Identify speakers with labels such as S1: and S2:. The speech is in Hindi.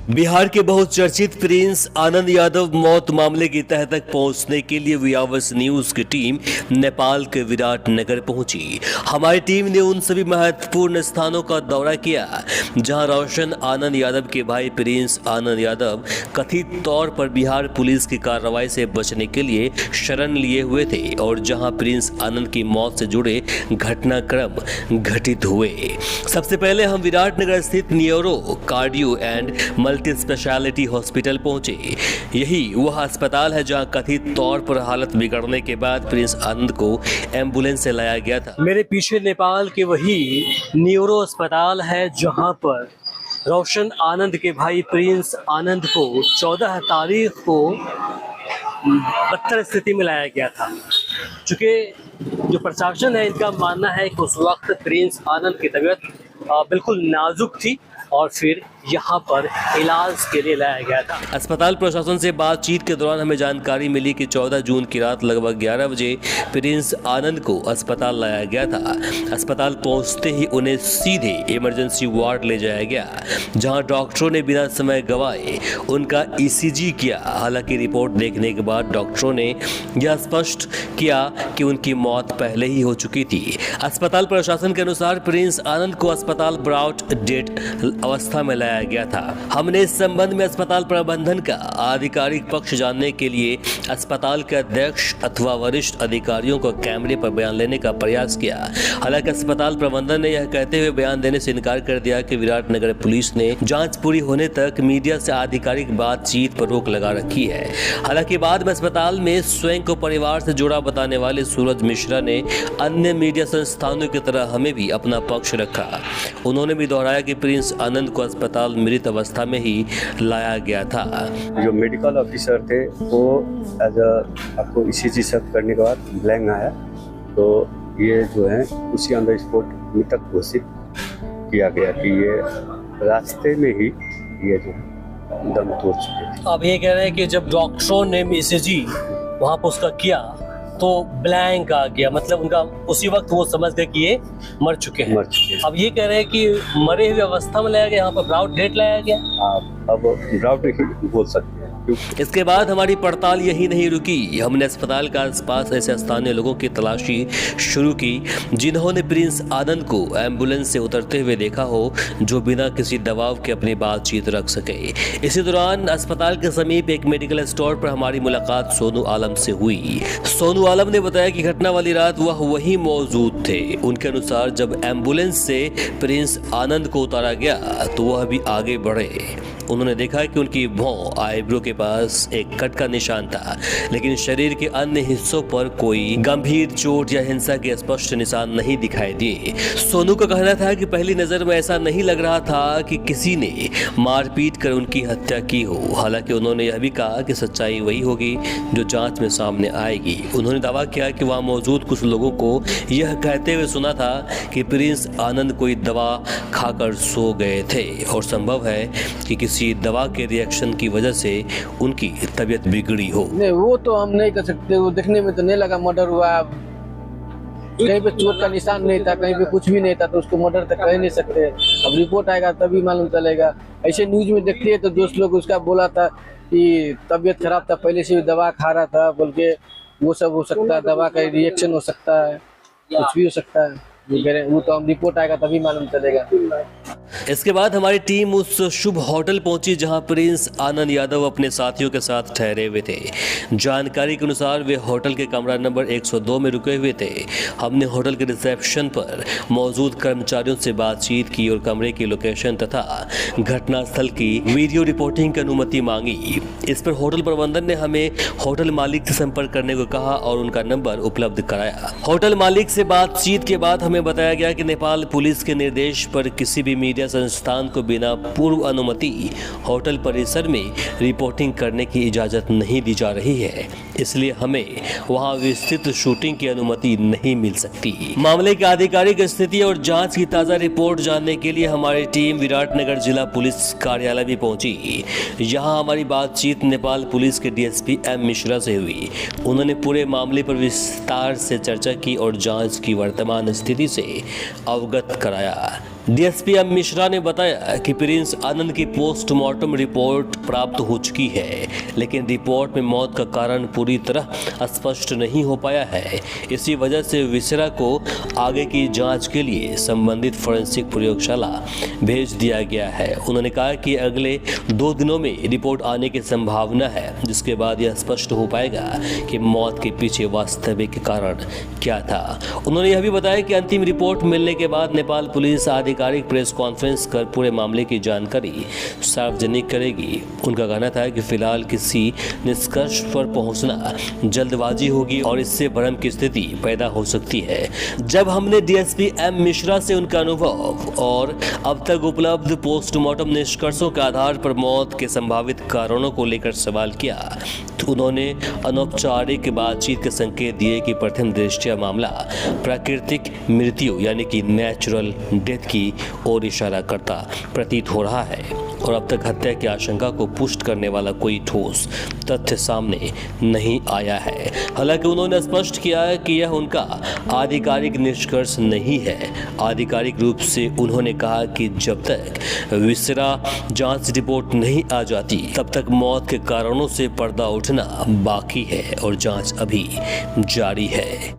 S1: बिहार के बहुचर्चित प्रिंस आनंद यादव मौत मामले की तह तक पहुंचने के लिए वियावस न्यूज की टीम नेपाल के विराट नगर पहुंची। हमारी टीम ने उन सभी महत्वपूर्ण स्थानों का दौरा किया जहां रोशन आनंद यादव के भाई प्रिंस आनंद यादव कथित तौर पर बिहार पुलिस की कार्रवाई से बचने के लिए शरण लिए हुए थे और जहां प्रिंस आनंद की मौत से जुड़े घटनाक्रम घटित हुए। सबसे पहले हम विराट नगर स्थित neuro cardio and multi speciality hospital पहुंचे। यही वह अस्पताल है जहां कथित तौर पर हालत बिगड़ने के बाद प्रिंस आनंद को एम्बुलेंस से लाया गया था। मेरे पीछे नेपाल के वही न्यूरो अस्पताल है जहां पर रोशन आनंद के भाई प्रिंस आनंद को 14 तारीख को बदतर स्थिति में लाया गया था। चूँकि जो प्रशासन है इनका मानना है कि उस वक्त प्रिंस आनंद की तबीयत बिल्कुल नाजुक थी और फिर यहाँ पर इलाज के लिए लाया गया था। अस्पताल प्रशासन से बातचीत के दौरान हमें जानकारी मिली कि 14 जून की रात लगभग 11 बजे प्रिंस आनंद को अस्पताल लाया गया था। अस्पताल पहुंचते ही उन्हें सीधे इमरजेंसी वार्ड ले जाया गया जहां डॉक्टरों ने बिना समय गंवाए उनका ईसीजी किया। हालांकि रिपोर्ट देखने के बाद डॉक्टरों ने यह स्पष्ट किया कि उनकी मौत पहले ही हो चुकी थी। अस्पताल प्रशासन के अनुसार प्रिंस आनंद को अस्पताल ब्रॉड डेड अवस्था में लाया गया था। हमने इस संबंध में अस्पताल प्रबंधन का आधिकारिक पक्ष जानने के लिए अस्पताल के अध्यक्ष अथवा वरिष्ठ अधिकारियों को कैमरे पर बयान लेने का प्रयास किया। हालांकि अस्पताल प्रबंधन ने यह कहते हुए बयान देने से इनकार कर दिया कि विराट नगर पुलिस ने जांच पूरी होने तक मीडिया से आधिकारिक बातचीत पर रोक लगा रखी है। हालांकि बाद में अस्पताल में स्वयं को परिवार से जुड़ा बताने वाले सूरज मिश्रा ने अन्य मीडिया संस्थानों की तरह हमें भी अपना पक्ष रखा। उन्होंने भी दोहराया कि प्रिंस आनंद को अस्पताल मृत अवस्था में ही लाया गया था।
S2: जो मेडिकल ऑफिसर थे वो आपको ईसीजी सब करने के बाद ब्लैंक आया तो ये जो है उसी अंदर स्पॉट मृतक घोषित किया गया कि ये रास्ते में ही ये जो दम तोड़ चुके थे।
S1: अब ये कह रहे हैं कि जब डॉक्टरों ने ईसीजी वहाँ पर उसका किया तो ब्लैंक आ गया, मतलब उनका उसी वक्त वो समझ गए कि ये मर चुके हैं। अब ये कह रहे हैं कि मरे हुए अवस्था में लाया गया, यहाँ पर ब्रॉड डेड लाया गया।
S2: अब ब्रॉड ही बोल सकते हैं।
S1: इसके बाद हमारी पड़ताल यही नहीं रुकी। हमने अस्पताल के आसपास ऐसे स्थानीय लोगों की तलाशी शुरू की जिन्होंने प्रिंस आनंद को एम्बुलेंस से उतरते हुए देखा हो, जो बिना किसी दबाव के अपनी बातचीत रख सके। इसी दौरान अस्पताल के समीप एक मेडिकल स्टोर पर हमारी मुलाकात सोनू आलम से हुई। सोनू आलम ने बताया कि घटना वाली रात वह वहीं मौजूद थे। उनके अनुसार जब एम्बुलेंस से प्रिंस आनंद को उतारा गया तो वह भी आगे बढ़े। उन्होंने देखा कि उनकी भौं आईब्रो के पास एक कट का निशान था, लेकिन शरीर के अन्य हिस्सों पर कोई गंभीर चोट या हिंसा के स्पष्ट निशान नहीं दिखाई दिए। सोनू का कहना था कि पहली नजर में ऐसा नहीं लग रहा था कि किसी ने मारपीट कर उनकी हत्या की हो। हालांकि उन्होंने यह भी कहा कि सच्चाई वही होगी जो जांच में सामने आएगी। उन्होंने दावा किया कि वहां मौजूद कुछ लोगों को यह कहते हुए सुना था कि प्रिंस आनंद कोई दवा खाकर सो गए थे और संभव है कि किसी दवा के रिएक्शन की वजह से उनकी तबीयत बिगड़ी हो।
S3: नहीं, वो तो हम नहीं कर सकते। वो देखने में तो नहीं लगा मर्डर हुआ। कहीं पे चोट का निशान नहीं था, कहीं पे कुछ भी नहीं था, तो उसको मर्डर तक कह नहीं सकते। अब रिपोर्ट आएगा तभी मालूम चलेगा। ऐसे न्यूज में देखते हैं तो दोस्त लोग उसका बोला था कि तबीयत खराब था, पहले से भी दवा खा रहा था बोल के, वो सब हो सकता है। दवा का रिएक्शन हो सकता है, कुछ भी हो सकता है। वो तो हम रिपोर्ट आएगा तभी मालूम चलेगा।
S1: इसके बाद हमारी टीम उस शुभ होटल पहुंची जहां प्रिंस आनंद यादव अपने साथियों के साथ ठहरे हुए थे। जानकारी के अनुसार वे होटल के कमरा नंबर 102 में रुके हुए थे। हमने होटल के रिसेप्शन पर मौजूद कर्मचारियों से बातचीत की और कमरे की लोकेशन तथा घटनास्थल की वीडियो रिपोर्टिंग की अनुमति मांगी। इस पर होटल प्रबंधन ने हमें होटल मालिक से संपर्क करने को कहा और उनका नंबर उपलब्ध कराया। होटल मालिक से बातचीत के बाद हमें बताया गया कि नेपाल पुलिस के निर्देश पर किसी भी मीडिया संस्थान को बिना पूर्व अनुमति होटल परिसर में रिपोर्टिंग करने की इजाजत नहीं दी जा रही है, इसलिए हमें वहां विस्तृत शूटिंग की अनुमति नहीं मिल सकती। मामले की आधिकारिक स्थिति और जांच की ताजा रिपोर्ट जानने के लिए हमारी टीम विराटनगर जिला पुलिस कार्यालय भी पहुंची। यहां हमारी बातचीत नेपाल पुलिस के डीएसपी एम मिश्रा से हुई। उन्होंने पूरे मामले पर विस्तार से चर्चा की और जांच की वर्तमान स्थिति से अवगत कराया। डीएसपी एम मिश्रा ने बताया कि प्रिंस आनंद की पोस्टमार्टम रिपोर्ट प्राप्त हो चुकी है, लेकिन रिपोर्ट में मौत का कारण पूरी तरह स्पष्ट नहीं हो पाया है। इसी वजह से विसरा को आगे की जांच के लिए संबंधित फोरेंसिक प्रयोगशाला भेज दिया गया है। उन्होंने कहा कि अगले 2 दिनों में रिपोर्ट आने की संभावना है, जिसके बाद यह स्पष्ट हो पाएगा कि मौत के पीछे वास्तविक कारण क्या था। उन्होंने यह भी बताया कि अंतिम रिपोर्ट मिलने के बाद नेपाल पुलिस आधिकारिक प्रेस कॉन्फ्रेंस कर पूरे मामले की जानकारी सार्वजनिक करेगी। उनका कहना था कि फिलहाल किसी निष्कर्ष पर पहुंचना जल्दबाजी होगी और इससे भ्रम की स्थिति पैदा हो सकती है। जब हमने डीएसपी एम मिश्रा से उनका अनुभव और अब तक उपलब्ध पोस्टमार्टम निष्कर्षों के आधार पर मौत के संभावित कारणों को लेकर सवाल किया, तो उन्होंने अनौपचारिक बातचीत के संकेत दिए कि प्रथम दृष्टया मामला प्राकृतिक मृत्यु यानी कि नेचुरल डेथ की ओर इशारा करता प्रतीत हो रहा है और अब तक हत्या की आशंका को पुष्ट करने वाला कोई ठोस तथ्य सामने नहीं आया है। हालांकि उन्होंने स्पष्ट किया है कि यह उनका आधिकारिक निष्कर्ष नहीं है। आधिकारिक रूप से उन्होंने कहा कि जब तक विसरा जांच रिपोर्ट नहीं आ जाती तब तक मौत के कारणों से पर्दा उठना बाकी है और जांच अभी जारी है।